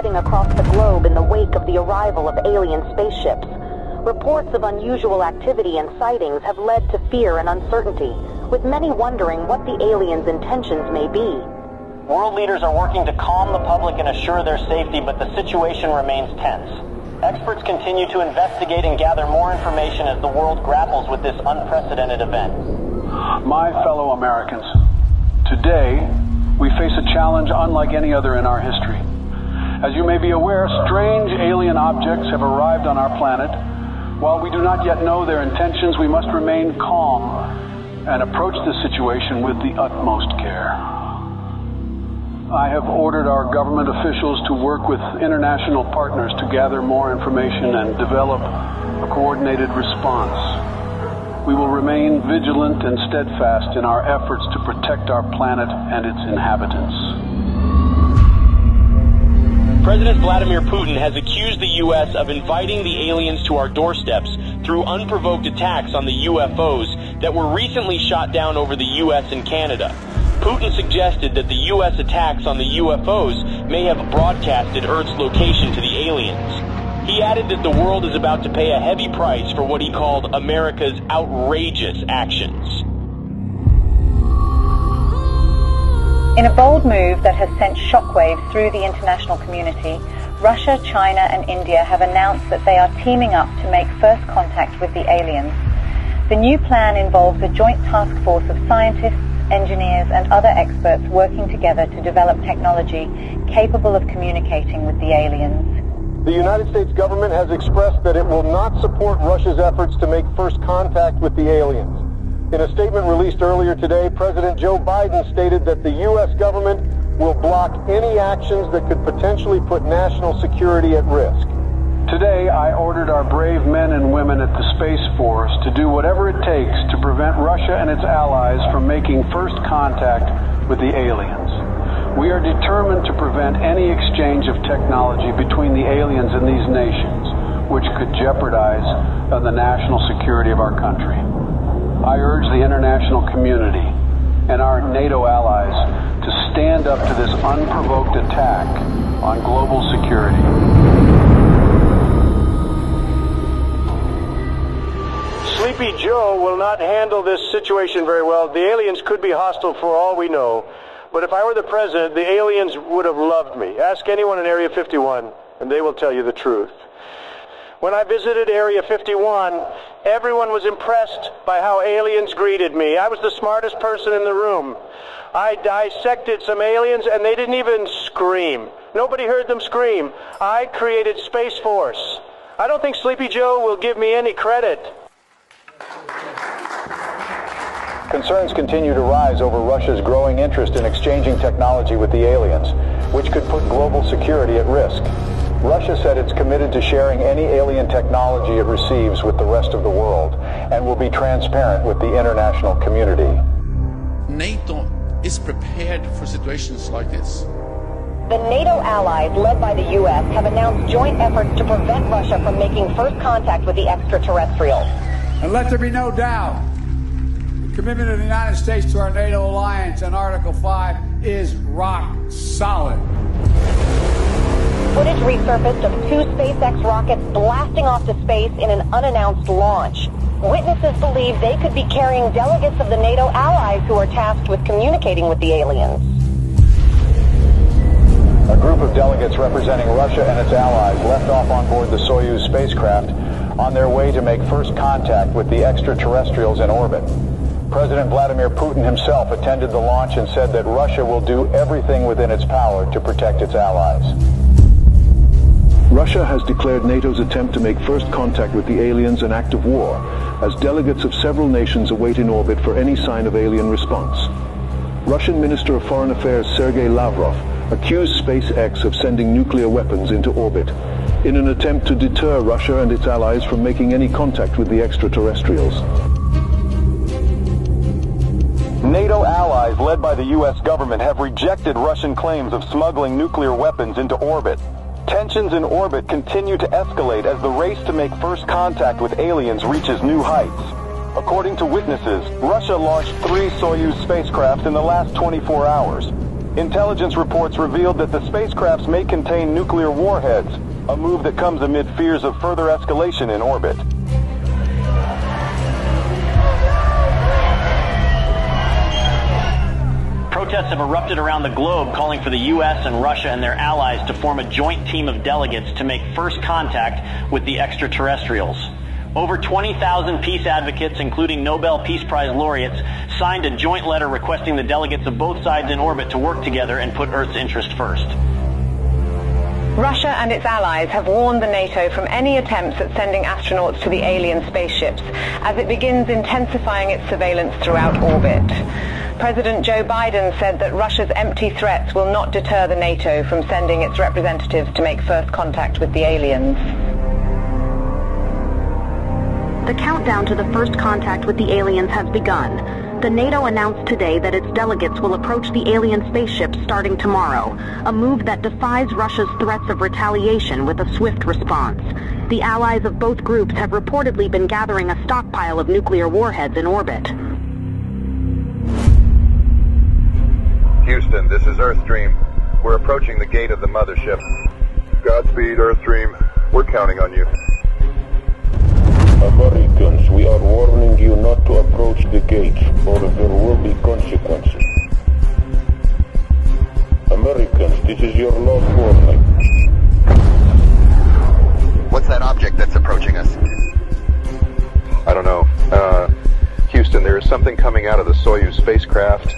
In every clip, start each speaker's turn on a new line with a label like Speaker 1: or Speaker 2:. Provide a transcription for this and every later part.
Speaker 1: spreading across the globe in the wake of the arrival of alien spaceships. Reports of unusual activity and sightings have led to fear and uncertainty, with many wondering what the aliens' intentions may be.
Speaker 2: World leaders are working to calm the public and assure their safety, but the situation remains tense. Experts continue to investigate and gather more information as the world grapples with this unprecedented event.
Speaker 3: My fellow Americans, today we face a challenge unlike any other in our history. As you may be aware, strange alien objects have arrived on our planet. While we do not yet know their intentions, we must remain calm and approach the situation with the utmost care. I have ordered our government officials to work with international partners to gather more information and develop a coordinated response. We will remain vigilant and steadfast in our efforts to protect our planet and its inhabitants.
Speaker 4: President Vladimir Putin has accused the U.S. of inviting the aliens to our doorsteps through unprovoked attacks on the UFOs that were recently shot down over the U.S. and Canada. Putin suggested that the U.S. attacks on the UFOs may have broadcasted Earth's location to the aliens. He added that the world is about to pay a heavy price for what he called America's outrageous actions.
Speaker 5: In a bold move that has sent shockwaves through the international community, Russia, China and India have announced that they are teaming up to make first contact with the aliens. The new plan involves a joint task force of scientists, engineers and other experts working together to develop technology capable of communicating with the aliens.
Speaker 6: The United States government has expressed that it will not support Russia's efforts to make first contact with the aliens. In a statement released earlier today, President Joe Biden stated that the U.S. government will block any actions that could potentially put national security at risk.
Speaker 3: Today, I ordered our brave men and women at the Space Force to do whatever it takes to prevent Russia and its allies from making first contact with the aliens. We are determined to prevent any exchange of technology between the aliens and these nations, which could jeopardize the national security of our country. I urge the international community and our NATO allies to stand up to this unprovoked attack on global security.
Speaker 6: Sleepy Joe will not handle this situation very well. The aliens could be hostile for all we know. But if I were the president, the aliens would have loved me. Ask anyone in Area 51, and they will tell you the truth. When I visited Area 51, everyone was impressed by how aliens greeted me. I was the smartest person in the room. I dissected some aliens, and they didn't even scream. Nobody heard them scream. I created Space Force. I don't think Sleepy Joe will give me any credit.
Speaker 7: Concerns continue to rise over Russia's growing interest in exchanging technology with the aliens, which could put global security at risk. Russia said it's committed to sharing any alien technology it receives with the rest of the world and will be transparent with the international community.
Speaker 8: NATO is prepared for situations like this.
Speaker 1: The NATO allies, led by the U.S., have announced joint efforts to prevent Russia from making first contact with the extraterrestrials.
Speaker 9: And let there be no doubt, the commitment of the United States to our NATO alliance and Article 5 is rock solid.
Speaker 1: Footage resurfaced of 2 SpaceX rockets blasting off to space in an unannounced launch. Witnesses believe they could be carrying delegates of the NATO allies who are tasked with communicating with the aliens.
Speaker 7: A group of delegates representing Russia and its allies left off on board the Soyuz spacecraft on their way to make first contact with the extraterrestrials in orbit. President Vladimir Putin himself attended the launch and said that Russia will do everything within its power to protect its allies.
Speaker 10: Russia has declared NATO's attempt to make first contact with the aliens an act of war, as delegates of several nations await in orbit for any sign of alien response. Russian Minister of Foreign Affairs Sergei Lavrov accused SpaceX of sending nuclear weapons into orbit in an attempt to deter Russia and its allies from making any contact with the extraterrestrials.
Speaker 7: NATO allies led by the U.S. government have rejected Russian claims of smuggling nuclear weapons into orbit. Tensions in orbit continue to escalate as the race to make first contact with aliens reaches new heights. According to witnesses, Russia launched 3 Soyuz spacecraft in the last 24 hours. Intelligence reports revealed that the spacecrafts may contain nuclear warheads, a move that comes amid fears of further escalation in orbit.
Speaker 2: Protests have erupted around the globe calling for the U.S. and Russia and their allies to form a joint team of delegates to make first contact with the extraterrestrials. Over 20,000 peace advocates, including Nobel Peace Prize laureates, signed a joint letter requesting the delegates of both sides in orbit to work together and put Earth's interest first.
Speaker 5: Russia and its allies have warned the NATO from any attempts at sending astronauts to the alien spaceships as it begins intensifying its surveillance throughout orbit. President Joe Biden said that Russia's empty threats will not deter the NATO from sending its representatives to make first contact with the aliens.
Speaker 1: The countdown to the first contact with the aliens has begun. The NATO announced today that its delegates will approach the alien spaceships starting tomorrow, a move that defies Russia's threats of retaliation with a swift response. The allies of both groups have reportedly been gathering a stockpile of nuclear warheads in orbit.
Speaker 7: Houston, this is Earthstream. We're approaching the gate of the mothership. Godspeed, Earthstream. We're counting on you.
Speaker 10: Americans, we are warning you not to approach the gates, or there will be consequences. Americans, this is your last warning.
Speaker 7: What's that object that's approaching us? I don't know. Houston, there is something coming out of the Soyuz spacecraft.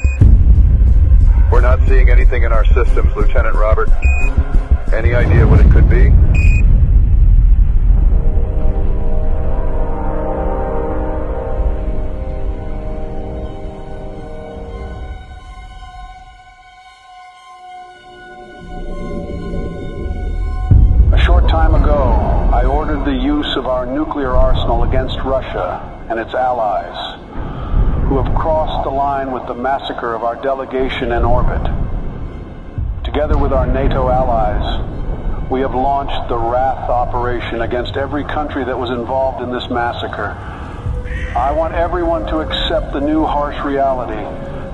Speaker 7: We're not seeing anything in our systems, Lieutenant Robert. Any idea what it could be?
Speaker 3: The use of our nuclear arsenal against Russia and its allies, who have crossed the line with the massacre of our delegation in orbit. Together with our NATO allies, we have launched the Wrath operation against every country that was involved in this massacre. I want everyone to accept the new harsh reality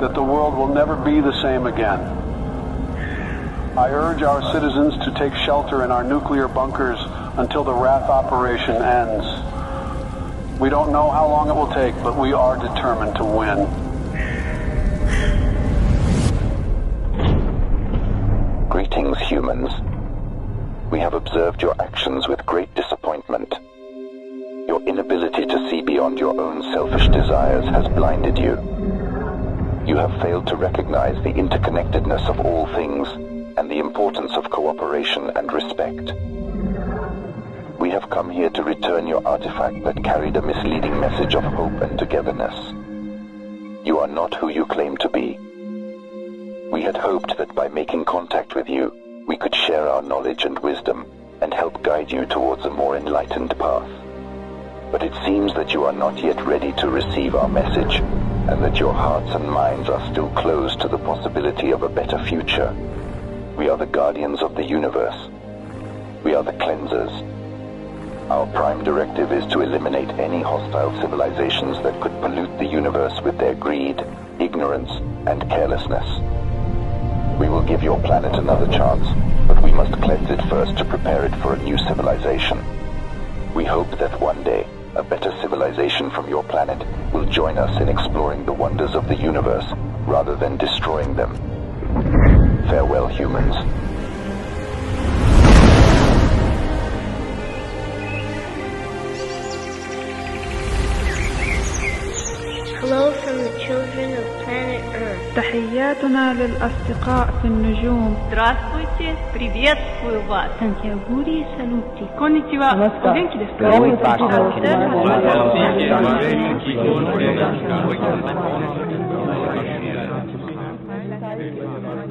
Speaker 3: that the world will never be the same again. I urge our citizens to take shelter in our nuclear bunkers until the Wrath operation ends. We don't know how long it will take, but we are determined to win.
Speaker 10: Greetings, humans. We have observed your actions with great disappointment. Your inability to see beyond your own selfish desires has blinded you. You have failed to recognize the interconnectedness of all things and the importance of cooperation and respect. We have come here to return your artifact that carried a misleading message of hope and togetherness. You are not who you claim to be. We had hoped that by making contact with you, we could share our knowledge and wisdom and help guide you towards a more enlightened path. But it seems that you are not yet ready to receive our message, and that your hearts and minds are still closed to the possibility of a better future. We are the guardians of the universe. We are the cleansers. Our prime directive is to eliminate any hostile civilizations that could pollute the universe with their greed, ignorance, and carelessness. We will give your planet another chance, but we must cleanse it first to prepare it for a new civilization. We hope that one day, a better civilization from your planet will join us in exploring the wonders of the universe, rather than destroying them. Farewell, humans.
Speaker 11: Hello from the children of planet Earth.
Speaker 12: تحياتنا للأصدقاء في النجوم.
Speaker 13: Здравствуйте, приветствую вас.
Speaker 12: Сантьягури салути.
Speaker 13: Конничева. Озвучки
Speaker 12: Namaskar.